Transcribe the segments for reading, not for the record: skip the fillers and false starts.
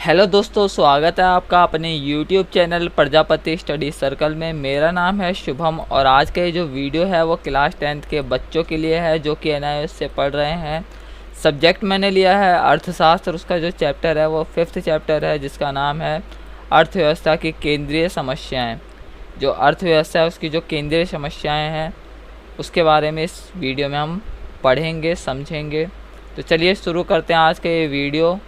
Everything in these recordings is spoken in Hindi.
हेलो दोस्तों, स्वागत है आपका अपने YouTube channel Prajapati study circle में। मेरा नाम है शुभम और आज का ये जो वीडियो है वो क्लास 10th के बच्चों के लिए है जो कि NIOS से पढ़ रहे हैं। सब्जेक्ट मैंने लिया है अर्थशास्त्र। उसका जो चैप्टर है वो 5th चैप्टर है जिसका नाम है अर्थव्यवस्था की केंद्रीय समस्याएँ। जो अर्थव्यवस्था है उसकी जो केंद्रीय समस्याएँ हैं उसके बारे में इस वीडियो में हम पढ़ेंगे, समझेंगे। तो चलिए शुरू करते हैं आज का ये वीडियो।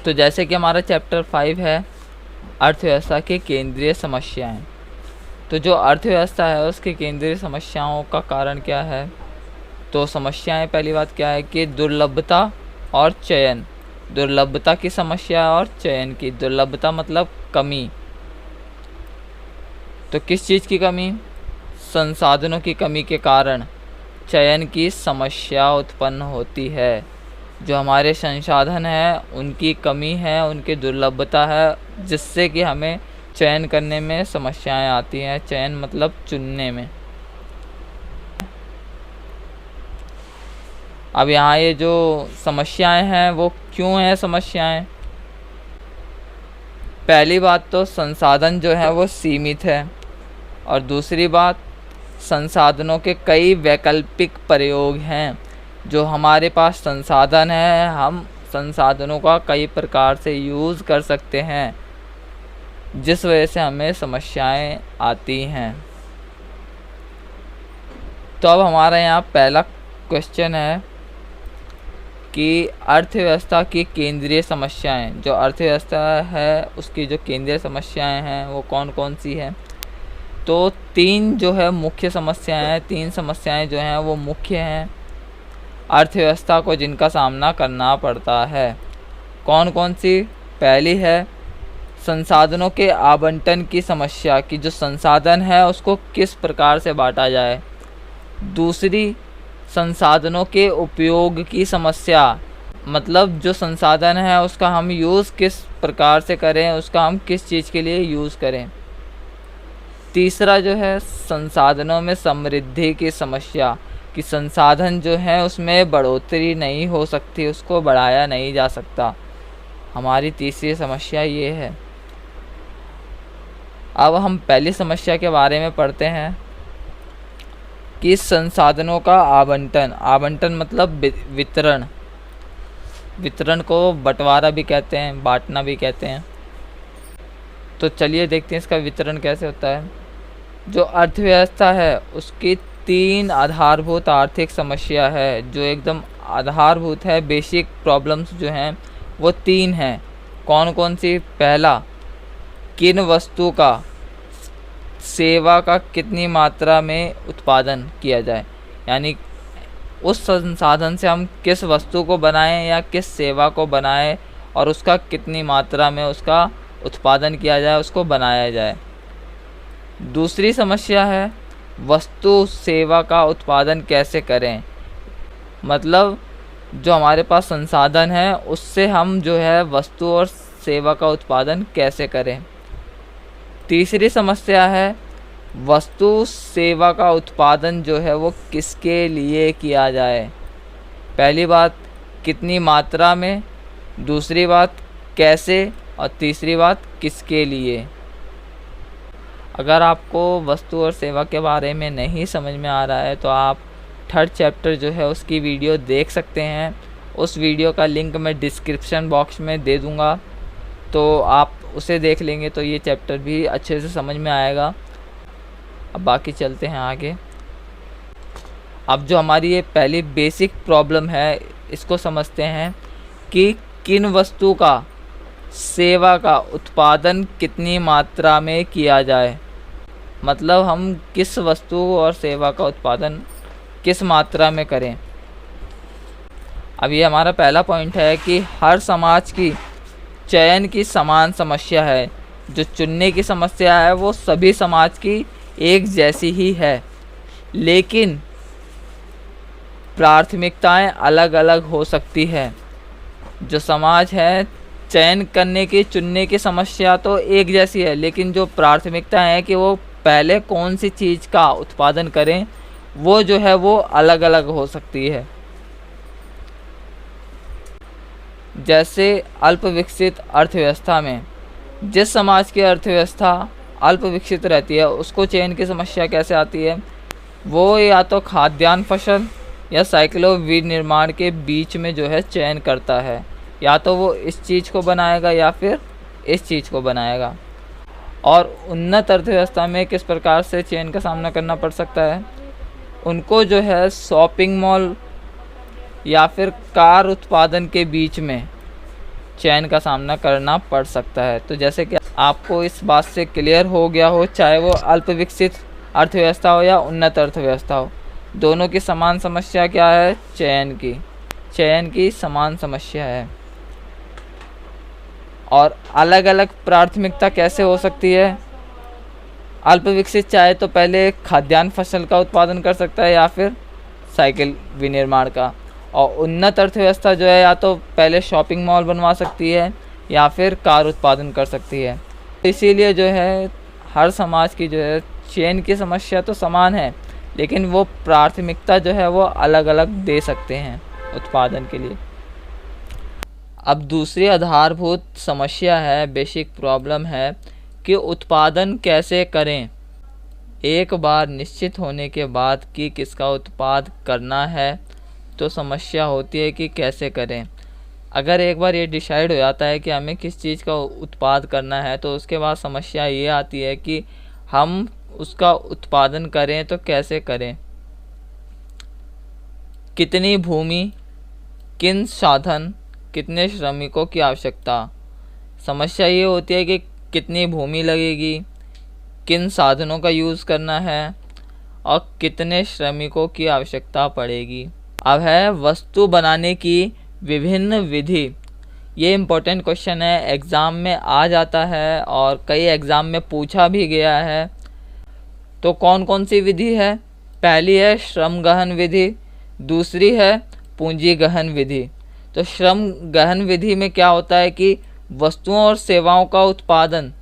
तो जैसे कि हमारा चैप्टर 5 है अर्थव्यवस्था की केंद्रीय समस्याएं। तो जो अर्थव्यवस्था है उसकी केंद्रीय समस्याओं का कारण क्या है? तो समस्याएं, पहली बात क्या है कि दुर्लभता और चयन। दुर्लभता की समस्या और चयन की। दुर्लभता मतलब कमी। तो किस चीज़ की कमी? संसाधनों की कमी के कारण चयन की समस्या उत्पन्न होती है। जो हमारे संसाधन हैं उनकी कमी है, उनकी दुर्लभता है, जिससे कि हमें चयन करने में समस्याएं आती हैं। चयन मतलब चुनने में। अब यहाँ ये जो समस्याएं हैं वो क्यों हैं समस्याएं? पहली बात तो संसाधन जो है वो सीमित है, और दूसरी बात संसाधनों के कई वैकल्पिक प्रयोग हैं। जो हमारे पास संसाधन है हम संसाधनों का कई प्रकार से यूज़ कर सकते हैं, जिस वजह से हमें समस्याएं आती हैं। तो अब हमारा यहाँ पहला क्वेश्चन है कि अर्थव्यवस्था की केंद्रीय समस्याएं। जो अर्थव्यवस्था है उसकी जो केंद्रीय समस्याएं हैं वो कौन कौन सी हैं? तो तीन जो है मुख्य समस्याएं हैं। तीन समस्याएं जो हैं वो मुख्य हैं अर्थव्यवस्था को, जिनका सामना करना पड़ता है। कौन कौन सी? पहली है संसाधनों के आवंटन की समस्या, कि जो संसाधन है उसको किस प्रकार से बांटा जाए। दूसरी, संसाधनों के उपयोग की समस्या, मतलब जो संसाधन है उसका हम यूज़ किस प्रकार से करें, उसका हम किस चीज़ के लिए यूज़ करें। तीसरा जो है संसाधनों में समृद्धि की समस्या, कि संसाधन जो है उसमें बढ़ोतरी नहीं हो सकती, उसको बढ़ाया नहीं जा सकता। हमारी तीसरी समस्या ये है। अब हम पहली समस्या के बारे में पढ़ते हैं कि संसाधनों का आवंटन। आवंटन मतलब वितरण। वितरण को बंटवारा भी कहते हैं, बांटना भी कहते हैं। तो चलिए देखते हैं इसका वितरण कैसे होता है। जो अर्थव्यवस्था है उसकी तीन आधारभूत आर्थिक समस्या है, जो एकदम आधारभूत है। बेसिक प्रॉब्लम्स जो हैं वो तीन हैं। कौन कौन सी? पहला, किन वस्तु का, सेवा का कितनी मात्रा में उत्पादन किया जाए, यानी उस संसाधन से हम किस वस्तु को बनाएं या किस सेवा को बनाएं और उसका कितनी मात्रा में उसका उत्पादन किया जाए, उसको बनाया जाए। दूसरी समस्या है वस्तु सेवा का उत्पादन कैसे करें, मतलब जो हमारे पास संसाधन है उससे हम जो है वस्तु और सेवा का उत्पादन कैसे करें। तीसरी समस्या है वस्तु सेवा का उत्पादन जो है वो किसके लिए किया जाए। पहली बात कितनी मात्रा में, दूसरी बात कैसे, और तीसरी बात किसके लिए। अगर आपको वस्तु और सेवा के बारे में नहीं समझ में आ रहा है तो आप 3rd चैप्टर जो है उसकी वीडियो देख सकते हैं। उस वीडियो का लिंक मैं डिस्क्रिप्शन बॉक्स में दे दूँगा, तो आप उसे देख लेंगे तो ये चैप्टर भी अच्छे से समझ में आएगा। अब बाकी चलते हैं आगे। अब जो हमारी ये पहली बेसिक प्रॉब्लम है इसको समझते हैं कि किन वस्तु का, सेवा का उत्पादन कितनी मात्रा में किया जाए, मतलब हम किस वस्तु और सेवा का उत्पादन किस मात्रा में करें। अब ये हमारा पहला पॉइंट है कि हर समाज की चयन की समान समस्या है। जो चुनने की समस्या है वो सभी समाज की एक जैसी ही है, लेकिन प्राथमिकताएं अलग अलग हो सकती है। जो समाज है चयन करने की, चुनने की समस्या तो एक जैसी है, लेकिन जो प्राथमिकता है कि वो पहले कौन सी चीज़ का उत्पादन करें वो जो है वो अलग अलग हो सकती है। जैसे अल्प विकसित अर्थव्यवस्था में जिस समाज की अर्थव्यवस्था अल्प विकसित रहती है उसको चयन की समस्या कैसे आती है, वो या तो खाद्यान्न फसल या साइक्लो विनिर्माण के बीच में जो है चयन करता है, या तो वो इस चीज़ को बनाएगा या फिर इस चीज़ को बनाएगा। और उन्नत अर्थव्यवस्था में किस प्रकार से चयन का सामना करना पड़ सकता है, उनको जो है शॉपिंग मॉल या फिर कार उत्पादन के बीच में चयन का सामना करना पड़ सकता है। तो जैसे कि आपको इस बात से क्लियर हो गया हो, चाहे वो अल्प विकसित अर्थव्यवस्था हो या उन्नत अर्थव्यवस्था हो, दोनों की समान समस्या क्या है, चयन की समान समस्या है। और अलग अलग प्राथमिकता कैसे हो सकती है, अल्प विकसित चाहे तो पहले खाद्यान्न फसल का उत्पादन कर सकता है या फिर साइकिल विनिर्माण का, और उन्नत अर्थव्यवस्था जो है या तो पहले शॉपिंग मॉल बनवा सकती है या फिर कार उत्पादन कर सकती है। इसीलिए जो है हर समाज की जो है चयन की समस्या तो समान है, लेकिन वो प्राथमिकता जो है वो अलग अलग दे सकते हैं उत्पादन के लिए। अब दूसरी आधारभूत समस्या है, बेसिक प्रॉब्लम है कि उत्पादन कैसे करें। एक बार निश्चित होने के बाद कि किसका उत्पाद करना है तो समस्या होती है कि कैसे करें। अगर एक बार ये डिसाइड हो जाता है कि हमें किस चीज़ का उत्पाद करना है तो उसके बाद समस्या ये आती है कि हम उसका उत्पादन करें तो कैसे करें, कितनी भूमि, किन साधन, कितने श्रमिकों की आवश्यकता। समस्या ये होती है कि कितनी भूमि लगेगी, किन साधनों का यूज़ करना है और कितने श्रमिकों की आवश्यकता पड़ेगी। अब है वस्तु बनाने की विभिन्न विधि। ये इम्पोर्टेंट क्वेश्चन है, एग्ज़ाम में आ जाता है और कई एग्ज़ाम में पूछा भी गया है। तो कौन कौन सी विधि है, पहली है श्रम गहन विधि, दूसरी है पूंजी गहन विधि। तो श्रम गहन विधि में क्या होता है कि वस्तुओं और सेवाओं का उत्पादन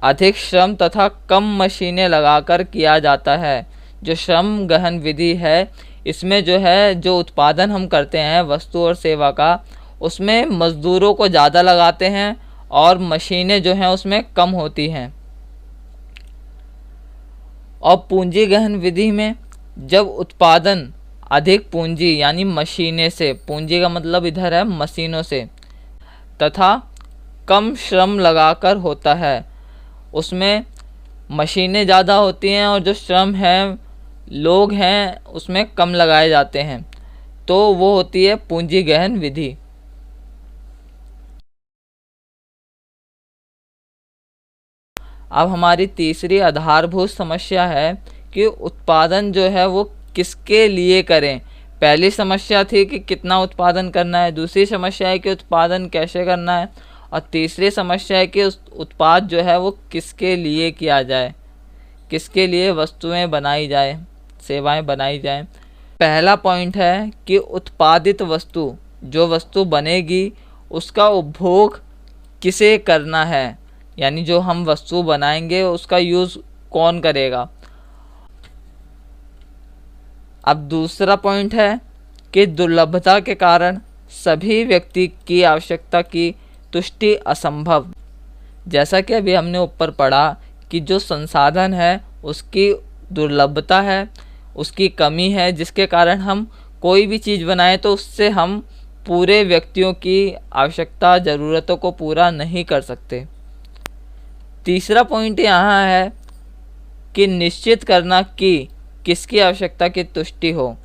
अधिक श्रम तथा कम मशीनें लगाकर किया जाता है। जो श्रम गहन विधि है इसमें जो है जो उत्पादन हम करते हैं वस्तु और सेवा का, उसमें मज़दूरों को ज़्यादा लगाते हैं और मशीनें जो हैं उसमें कम होती हैं। और पूंजी गहन विधि में जब उत्पादन अधिक पूंजी यानी मशीनें से, पूंजी का मतलब इधर है मशीनों से, तथा कम श्रम लगाकर होता है, उसमें मशीनें ज़्यादा होती हैं और जो श्रम है, लोग हैं, उसमें कम लगाए जाते हैं, तो वो होती है पूंजी गहन विधि। अब हमारी तीसरी आधारभूत समस्या है कि उत्पादन जो है वो किसके लिए करें। पहली समस्या थी कि कितना उत्पादन करना है, दूसरी समस्या है कि उत्पादन कैसे करना है, और तीसरी समस्या है कि उस उत्पाद जो है वो किसके लिए किया जाए, किसके लिए वस्तुएं बनाई जाए, सेवाएं बनाई जाएं। पहला पॉइंट है कि उत्पादित वस्तु, जो वस्तु बनेगी उसका उपभोग किसे करना है, यानी जो हम वस्तु बनाएंगे उसका यूज़ कौन करेगा। अब दूसरा पॉइंट है कि दुर्लभता के कारण सभी व्यक्ति की आवश्यकता की तुष्टि असंभव। जैसा कि अभी हमने ऊपर पढ़ा कि जो संसाधन है उसकी दुर्लभता है, उसकी कमी है, जिसके कारण हम कोई भी चीज़ बनाएं तो उससे हम पूरे व्यक्तियों की आवश्यकता, ज़रूरतों को पूरा नहीं कर सकते। तीसरा पॉइंट यहाँ है कि निश्चित करना कि किसकी आवश्यकता की तुष्टि हो।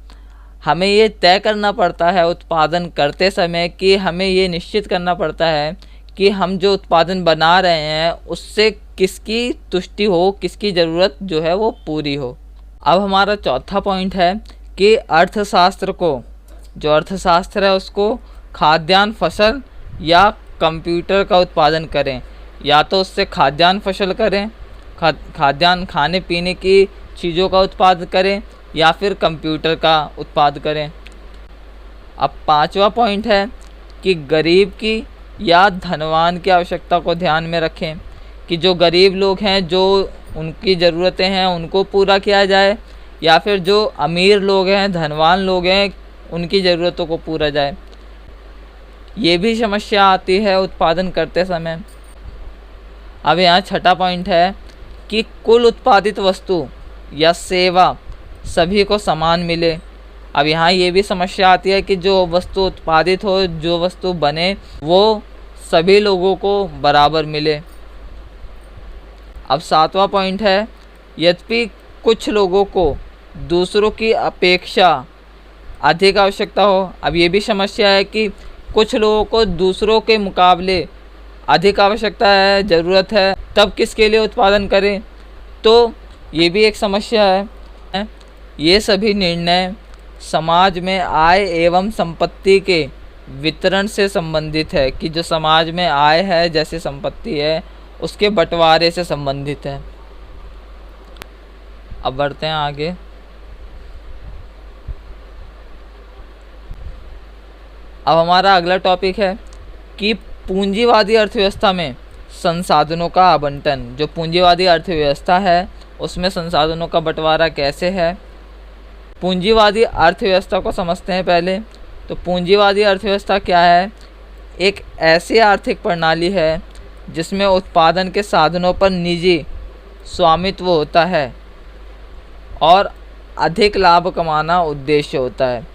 हमें ये तय करना पड़ता है उत्पादन करते समय कि हमें ये निश्चित करना पड़ता है कि हम जो उत्पादन बना रहे हैं उससे किसकी तुष्टि हो, किसकी ज़रूरत जो है वो पूरी हो। अब हमारा चौथा पॉइंट है कि अर्थशास्त्र को, जो अर्थशास्त्र है उसको खाद्यान्न फसल या कंप्यूटर का उत्पादन करें, या तो उससे खाद्यान्न फसल करें, खाद्यान्न खाने पीने की चीज़ों का उत्पादन करें, या फिर कंप्यूटर का उत्पाद करें। अब पांचवा पॉइंट है कि गरीब की या धनवान की आवश्यकता को ध्यान में रखें, कि जो गरीब लोग हैं, जो उनकी ज़रूरतें हैं उनको पूरा किया जाए, या फिर जो अमीर लोग हैं, धनवान लोग हैं, उनकी ज़रूरतों को पूरा जाए। ये भी समस्या आती है उत्पादन करते समय। अब यहाँ छठा पॉइंट है कि कुल उत्पादित वस्तु या सेवा सभी को समान मिले। अब यहाँ ये भी समस्या आती है कि जो वस्तु उत्पादित हो, जो वस्तु बने, वो सभी लोगों को बराबर मिले। अब सातवां पॉइंट है, यद्यपि कुछ लोगों को दूसरों की अपेक्षा अधिक आवश्यकता हो। अब ये भी समस्या है कि कुछ लोगों को दूसरों के मुकाबले अधिक आवश्यकता है, ज़रूरत है, तब किसके लिए उत्पादन करें, तो ये भी एक समस्या है। ये सभी निर्णय समाज में आय एवं संपत्ति के वितरण से संबंधित है, कि जो समाज में आय है, जैसे संपत्ति है, उसके बंटवारे से संबंधित है। अब बढ़ते हैं आगे। अब हमारा अगला टॉपिक है कि पूंजीवादी अर्थव्यवस्था में संसाधनों का आवंटन। जो पूंजीवादी अर्थव्यवस्था है उसमें संसाधनों का बंटवारा कैसे है। पूंजीवादी अर्थव्यवस्था को समझते हैं पहले। तो पूंजीवादी अर्थव्यवस्था क्या है? एक ऐसी आर्थिक प्रणाली है जिसमें उत्पादन के साधनों पर निजी स्वामित्व होता है और अधिक लाभ कमाना उद्देश्य होता है।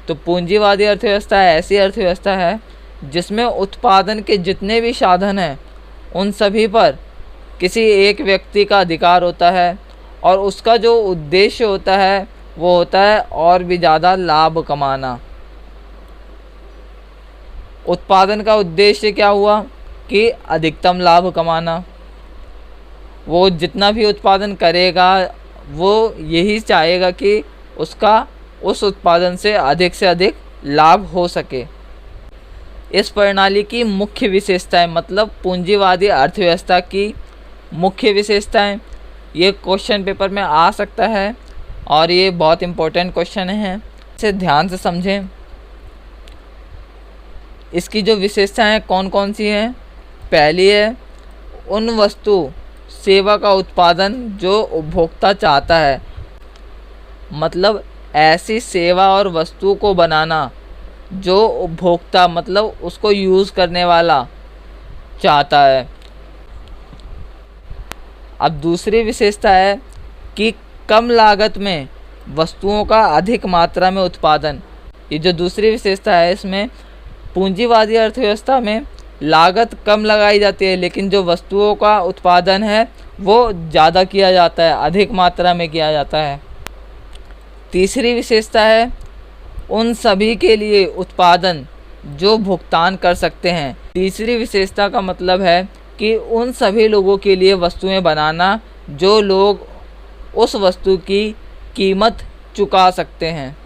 तो पूंजीवादी अर्थव्यवस्था ऐसी अर्थव्यवस्था है जिसमें उत्पादन के जितने भी साधन हैं उन सभी पर किसी एक व्यक्ति का अधिकार होता है, और उसका जो उद्देश्य होता है वो होता है और भी ज़्यादा लाभ कमाना। उत्पादन का उद्देश्य क्या हुआ कि अधिकतम लाभ कमाना। वो जितना भी उत्पादन करेगा वो यही चाहेगा कि उसका उस उत्पादन से अधिक लाभ हो सके। इस प्रणाली की मुख्य विशेषताएं, मतलब पूंजीवादी अर्थव्यवस्था की मुख्य विशेषताएं, ये क्वेश्चन पेपर में आ सकता है और ये बहुत इम्पोर्टेंट क्वेश्चन है, इसे ध्यान से समझें। इसकी जो विशेषताएं कौन कौन सी हैं? पहली है उन वस्तु सेवा का उत्पादन जो उपभोक्ता चाहता है, मतलब ऐसी सेवा और वस्तु को बनाना जो उपभोक्ता, मतलब उसको यूज़ करने वाला चाहता है। अब दूसरी विशेषता है कि कम लागत में वस्तुओं का अधिक मात्रा में उत्पादन। ये जो दूसरी विशेषता है, इसमें पूंजीवादी अर्थव्यवस्था में लागत कम लगाई जाती है लेकिन जो वस्तुओं का उत्पादन है वो ज़्यादा किया जाता है, अधिक मात्रा में किया जाता है। तीसरी विशेषता है उन सभी के लिए उत्पादन जो भुगतान कर सकते हैं। तीसरी विशेषता का मतलब है कि उन सभी लोगों के लिए वस्तुएं बनाना जो लोग उस वस्तु की कीमत चुका सकते हैं।